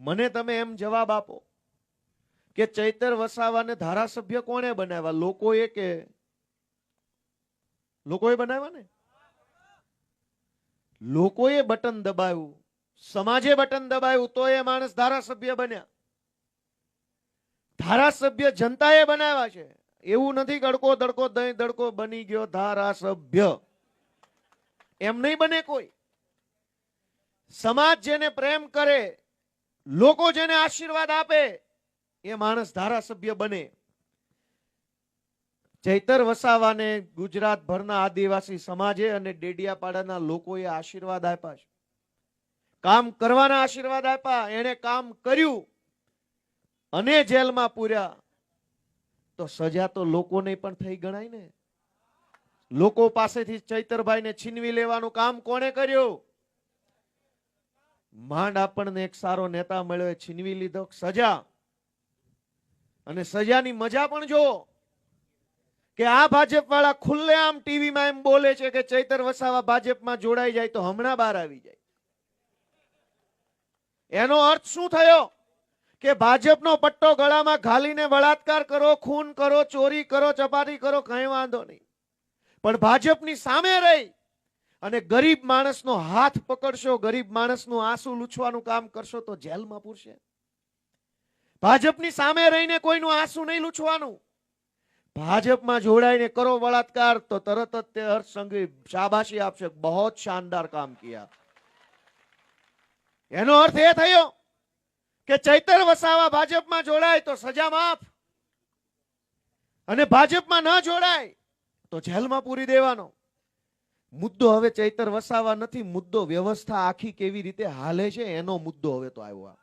મને તમે એમ જવાબ આપો કે ચૈતર વસાવાને ધારાસભ્ય કોણે બનાવ્યા? લોકોએ કે લોકોએ બનાવ્યા ને? લોકોએ બટન દબાવ્યું, સમાજે બટન દબાવ્યું તો એ માણસ ધારાસભ્ય બન્યા. ધારાસભ્ય જનતાએ બનાવ્યા છે. એવું નથી ગડકો દડકો દહીં દડકો બની ગયો ધારાસભ્ય. એમ નહીં બને કોઈ. સમાજ જેને પ્રેમ કરે, લોકો જેને આશીર્વાદ આપે, એ માણસ ધારાસભ્ય બને. ચૈતર વસાવાને ગુજરાતભરના આદિવાસી સમાજે અને ડેડિયાપાડાના લોકોએ આશીર્વાદ આપ્યા છે. કામ કરવાના આશીર્વાદ આપ્યા. એણે કામ કર્યું અને જેલમાં પૂર્યા તો સજા તો લોકોને પણ થઈ ગણાય ને. લોકો પાસેથી ચૈતરભાઈને છીનવી લેવાનું કામ કોણે કર્યું? માંડ આપણને એક સારો નેતા મળ્યો, છીનવી લીધો સજા. અને સજાની મજા પણ જો કે આ ભાજપ વાળા ખુલ્લેઆમ ટીવીમાં એમ બોલે છે કે ચૈતર વસાવા ભાજપમાં જોડાઈ જાય તો હમણાં બહાર આવી જાય. એનો અર્થ શું થયો? કે ભાજપનો પટ્ટો ગળામાં ઘાલીને બળાત્કાર કરો, ખૂન કરો, ચોરી કરો, ચપાટી કરો, કઈ વાંધો નહીં, પણ ભાજપની સામે રહી અને ગરીબ માણસનો હાથ પકડશો, ગરીબ માણસનું આંસુ લૂછવાનું કામ કરશો તો જેલમાં પૂરશે. ભાજપની સામે રહીને કોઈનું આંસુ નહીં લૂછવાનું. ભાજપમાં જોડાઈને કરો બળાત્કાર તો તરત જ તે હર્ષ સંઘવી શાબાશી આપશે, બહુ શાનદાર કામ કિયા. એનો અર્થ એ થયો કે ચૈતર વસાવા ભાજપમાં જોડાય તો સજા માફ, અને ભાજપમાં ન જોડાય તો જેલમાં પૂરી દેવાનો. મુદ્દો હવે ચૈતર વસાવા નથી, મુદ્દો વ્યવસ્થા આખી કેવી રીતે હાલે છે એનો મુદ્દો હવે તો આવ્યો.